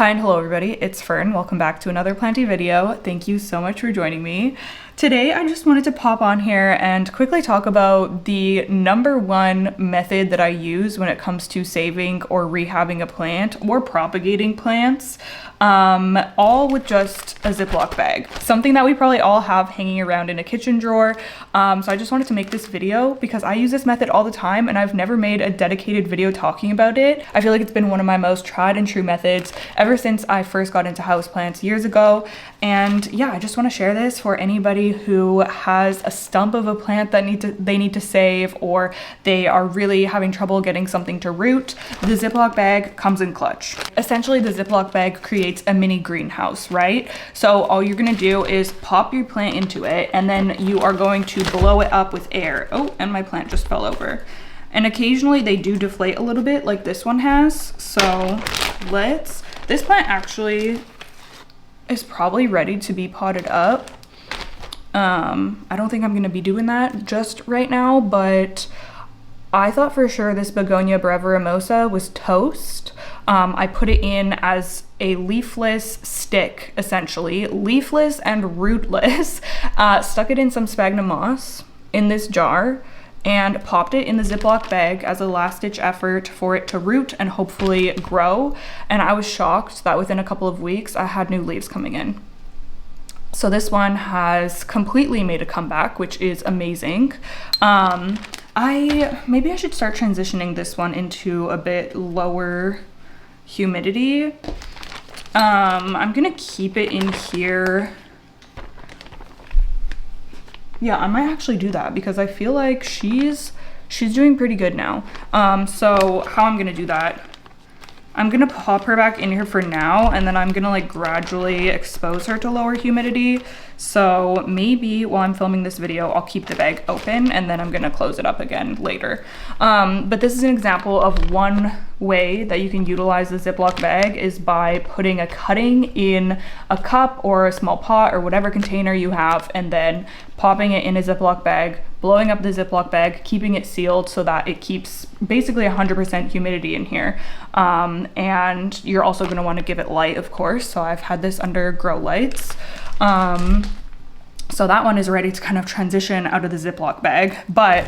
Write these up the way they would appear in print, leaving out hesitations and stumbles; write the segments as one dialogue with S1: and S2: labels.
S1: Hi and hello everybody, it's Fern. Welcome back to another Planty video. Thank you so much for joining me. Today I just wanted to pop on here and quickly talk about the #1 method that I use when it comes to saving or rehabbing a plant or propagating plants, all with just a Ziploc bag. Something that we probably all have hanging around in a kitchen drawer. So I just wanted to make this video because I use this method all the time and I've never made a dedicated video talking about it. I feel like it's been one of my most tried and true methods ever since I first got into houseplants years ago. And yeah, I just want to share this for anybody who has a stump of a plant that they need to save, or they are really having trouble getting something to root. The Ziploc bag comes in clutch. Essentially, the Ziploc bag creates a mini greenhouse, right? So all you're gonna do is pop your plant into it, and then you are going to blow it up with air. Oh, and my plant just fell over. And occasionally they do deflate a little bit like this one has. So this plant actually is probably ready to be potted up. I don't think I'm gonna be doing that just right now, but I thought for sure this Begonia breviremosa was toast. I put it in as a leafless stick, essentially, leafless and rootless. Stuck it in some sphagnum moss in this jar and popped it in the Ziploc bag as a last-ditch effort for it to root and hopefully grow. And I was shocked that within a couple of weeks I had new leaves coming in. So this one has completely made a comeback, which is amazing. Maybe I should start transitioning this one into a bit lower humidity. I'm gonna keep it in here. Yeah, I might actually do that because I feel like she's doing pretty good now. So how I'm gonna do that, I'm gonna pop her back in here for now, and then I'm gonna like gradually expose her to lower humidity. So maybe while I'm filming this video, I'll keep the bag open and then I'm gonna close it up again later. But this is an example of one way that you can utilize the Ziploc bag is by putting a cutting in a cup or a small pot or whatever container you have, and then popping it in a Ziploc bag, blowing up the Ziploc bag, keeping it sealed so that it keeps basically 100% humidity in here. And you're also gonna wanna give it light, of course. So I've had this under grow lights. So that one is ready to kind of transition out of the Ziploc bag, but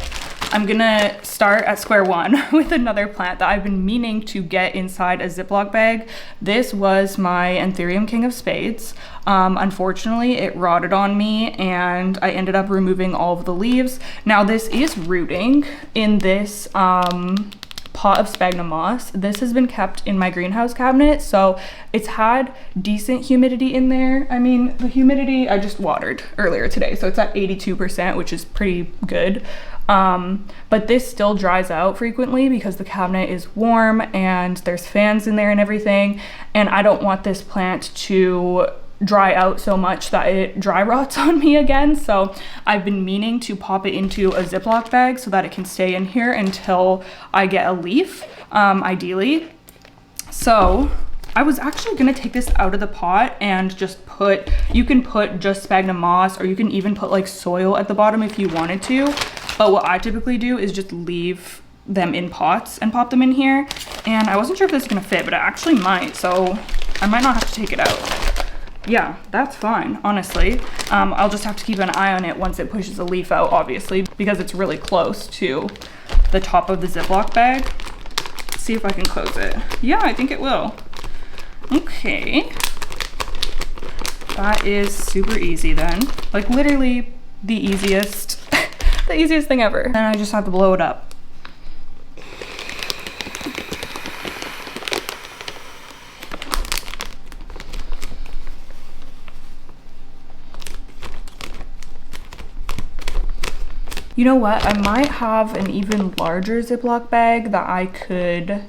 S1: I'm gonna start at square one with another plant that I've been meaning to get inside a Ziploc bag. This was my Anthurium King of Spades. Unfortunately, it rotted on me and I ended up removing all of the leaves. Now this is rooting in this pot of sphagnum moss. This has been kept in my greenhouse cabinet, so it's had decent humidity in there. I mean, the humidity I just watered earlier today, so it's at 82%, which is pretty good. But this still dries out frequently because the cabinet is warm and there's fans in there and everything, and I don't want this plant to dry out so much that it dry rots on me again. So I've been meaning to pop it into a Ziploc bag so that it can stay in here until I get a leaf, ideally. So I was actually gonna take this out of the pot and just you can put just sphagnum moss, or you can even put like soil at the bottom if you wanted to. But what I typically do is just leave them in pots and pop them in here. And I wasn't sure if this is gonna fit, but it actually might. So I might not have to take it out. Yeah, that's fine, honestly. I'll just have to keep an eye on it once it pushes a leaf out, obviously, because it's really close to the top of the Ziploc bag. Let's see if I can close it. Yeah, I think it will. Okay. That is super easy then. Like literally the easiest, the easiest thing ever. And I just have to blow it up. You know what? I might have an even larger Ziploc bag that I could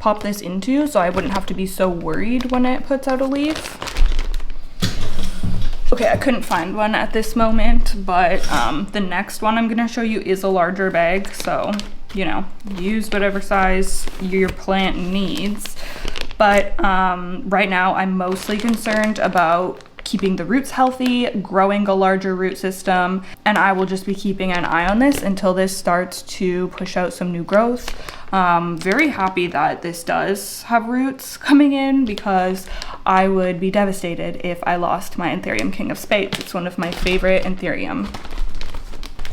S1: pop this into so I wouldn't have to be so worried when it puts out a leaf. Okay, I couldn't find one at this moment, but the next one I'm gonna show you is a larger bag. So, you know, use whatever size your plant needs. But right now I'm mostly concerned about keeping the roots healthy, growing a larger root system, and I will just be keeping an eye on this until this starts to push out some new growth. Very happy that this does have roots coming in, because I would be devastated if I lost my Anthurium King of Spades. It's one of my favorite Anthurium.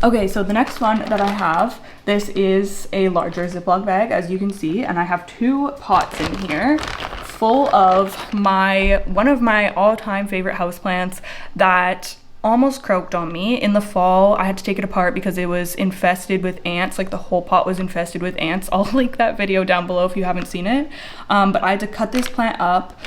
S1: Okay, so the next one that I have, this is a larger Ziploc bag, as you can see, and I have 2 pots in here full of one of my all-time favorite houseplants that almost croaked on me. In the fall, I had to take it apart because it was infested with ants. Like, the whole pot was infested with ants. I'll link that video down below if you haven't seen it. But I had to cut this plant up.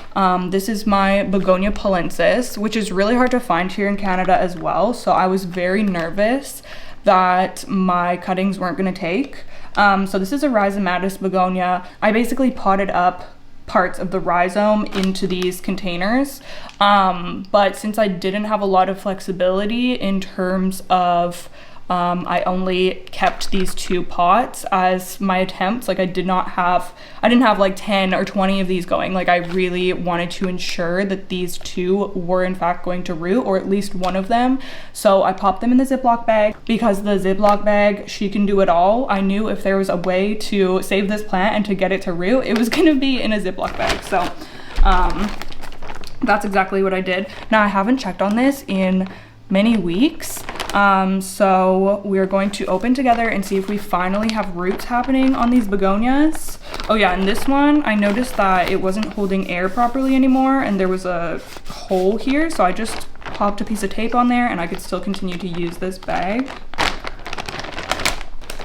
S1: This is my Begonia palensis, which is really hard to find here in Canada as well. So I was very nervous that my cuttings weren't gonna take. So this is a rhizomatous begonia. I basically potted up parts of the rhizome into these containers. But since I didn't have a lot of flexibility in terms of, I only kept these 2 pots as my attempts. Like, I didn't have like 10 or 20 of these going. Like, I really wanted to ensure that these 2 were in fact going to root, or at least one of them. So I popped them in the Ziploc bag, because the Ziploc bag, she can do it all. I knew if there was a way to save this plant and to get it to root, it was gonna be in a Ziploc bag. So that's exactly what I did. Now, I haven't checked on this in many weeks. So we're going to open together and see if we finally have roots happening on these begonias. Oh yeah, and this one, I noticed that it wasn't holding air properly anymore, and there was a hole here, so I just popped a piece of tape on there and I could still continue to use this bag.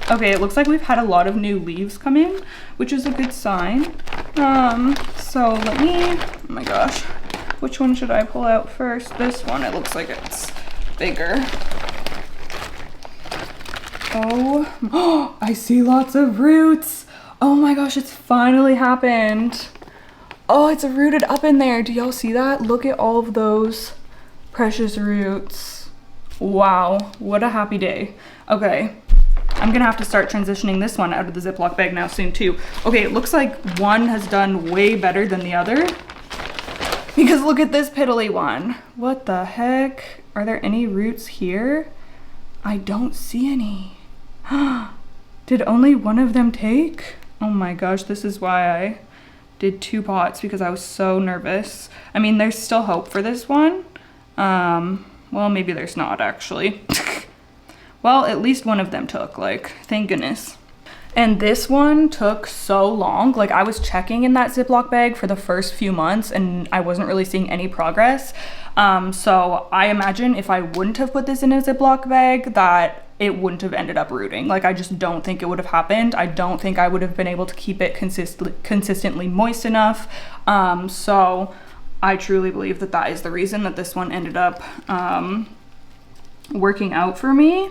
S1: Okay, it looks like we've had a lot of new leaves come in, which is a good sign. So let me, oh my gosh, which one should I pull out first? This one, it looks like it's bigger. Oh, I see lots of roots. Oh my gosh, it's finally happened. Oh, it's rooted up in there. Do y'all see that? Look at all of those precious roots. Wow, what a happy day. Okay, I'm gonna have to start transitioning this one out of the Ziploc bag now soon too. Okay, it looks like one has done way better than the other, because look at this piddly one. What the heck? Are there any roots here? I don't see any. Did only one of them take? Oh my gosh, this is why I did 2 pots, because I was so nervous. I mean, there's still hope for this one. Well, maybe there's not actually. Well, at least one of them took, like, thank goodness. And this one took so long. Like, I was checking in that Ziploc bag for the first few months and I wasn't really seeing any progress. So I imagine if I wouldn't have put this in a Ziploc bag, that it wouldn't have ended up rooting. Like, I just don't think it would have happened. I don't think I would have been able to keep it consistently moist enough. So I truly believe that that is the reason that this one ended up working out for me.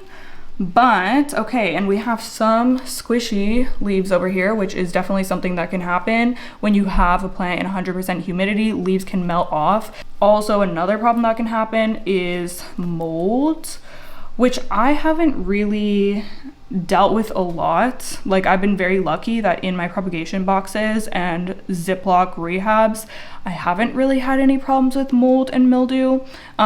S1: But okay, and we have some squishy leaves over here, which is definitely something that can happen when you have a plant in 100% humidity. Leaves can melt off. Also, another problem that can happen is mold, which I haven't really dealt with a lot. Like, I've been very lucky that in my propagation boxes and Ziploc rehabs, I haven't really had any problems with mold and mildew.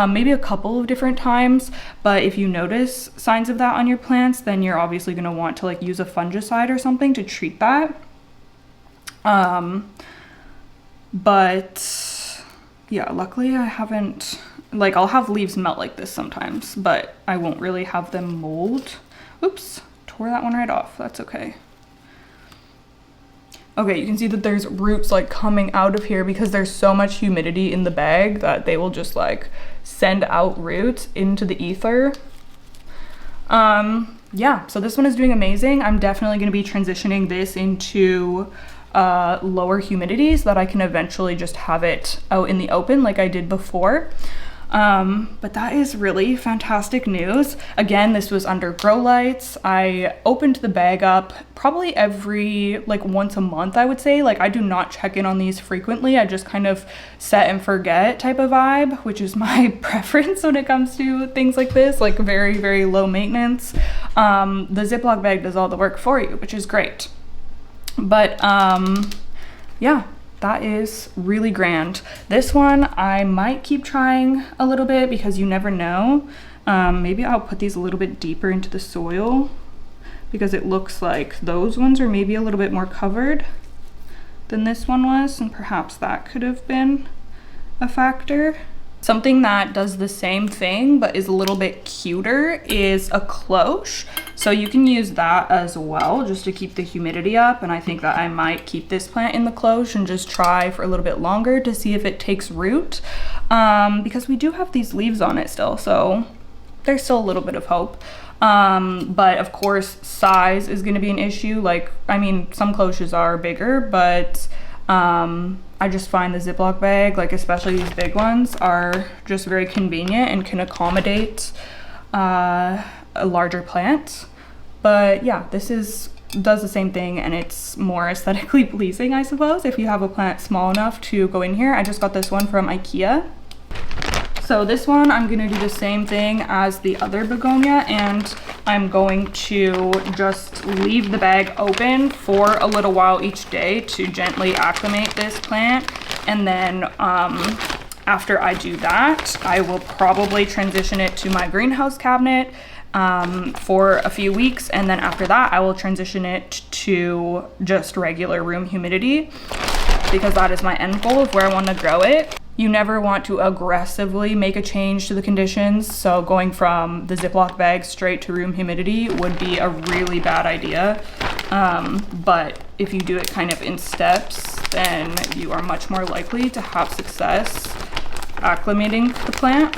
S1: Maybe a couple of different times, but if you notice signs of that on your plants, then you're obviously going to want to, like, use a fungicide or something to treat that. But yeah, luckily I haven't, like, I'll have leaves melt like this sometimes, but I won't really have them mold. Oops, tore that one right off. That's okay. Okay, you can see that there's roots, like, coming out of here because there's so much humidity in the bag that they will just, like, send out roots into the ether. Yeah, so this one is doing amazing. I'm definitely going to be transitioning this into lower humidity so that I can eventually just have it out in the open like I did before. But that is really fantastic news. Again, this was under grow lights. I opened the bag up probably every, like, once a month, I would say. Like, I do not check in on these frequently. I just kind of set and forget type of vibe, which is my preference when it comes to things like this, like very, very low maintenance. The Ziploc bag does all the work for you, which is great. But yeah, that is really grand. This one I might keep trying a little bit because you never know. Maybe I'll put these a little bit deeper into the soil because it looks like those ones are maybe a little bit more covered than this one was, and perhaps that could have been a factor. Something that does the same thing but is a little bit cuter is a cloche. So you can use that as well just to keep the humidity up, and I think that I might keep this plant in the cloche and just try for a little bit longer to see if it takes root, because we do have these leaves on it still, so there's still a little bit of hope. But of course size is going to be an issue. Like, I mean, some cloches are bigger, but I just find the Ziploc bag, like especially these big ones, are just very convenient and can accommodate a larger plant. But yeah, this does the same thing, and it's more aesthetically pleasing, I suppose, if you have a plant small enough to go in here. I just got this one from IKEA. So this one, I'm gonna do the same thing as the other begonia, and I'm going to just leave the bag open for a little while each day to gently acclimate this plant. And then after I do that, I will probably transition it to my greenhouse cabinet for a few weeks. And then after that, I will transition it to just regular room humidity, because that is my end goal of where I want to grow it. You never want to aggressively make a change to the conditions, so going from the Ziploc bag straight to room humidity would be a really bad idea. But if you do it kind of in steps, then you are much more likely to have success acclimating the plant.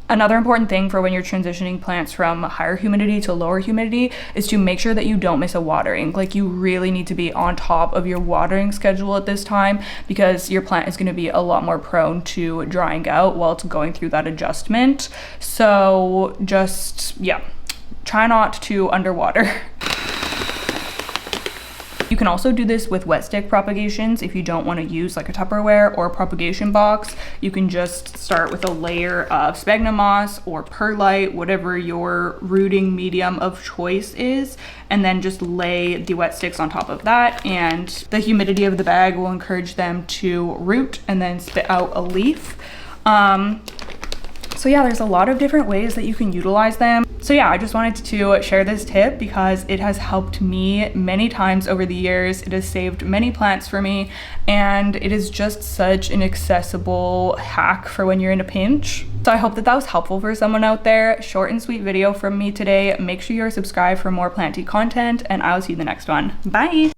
S1: Another important thing for when you're transitioning plants from higher humidity to lower humidity is to make sure that you don't miss a watering. Like, you really need to be on top of your watering schedule at this time, because your plant is going to be a lot more prone to drying out while it's going through that adjustment. So just, yeah, try not to underwater. You can also do this with wet stick propagations if you don't want to use like a Tupperware or a propagation box. You can just start with a layer of sphagnum moss or perlite, whatever your rooting medium of choice is, and then just lay the wet sticks on top of that, and the humidity of the bag will encourage them to root and then spit out a leaf. So yeah, there's a lot of different ways that you can utilize them. So yeah, I just wanted to share this tip because it has helped me many times over the years. It has saved many plants for me, and it is just such an accessible hack for when you're in a pinch. So I hope that that was helpful for someone out there. Short and sweet video from me today. Make sure you're subscribed for more planty content, and I'll see you in the next one. Bye!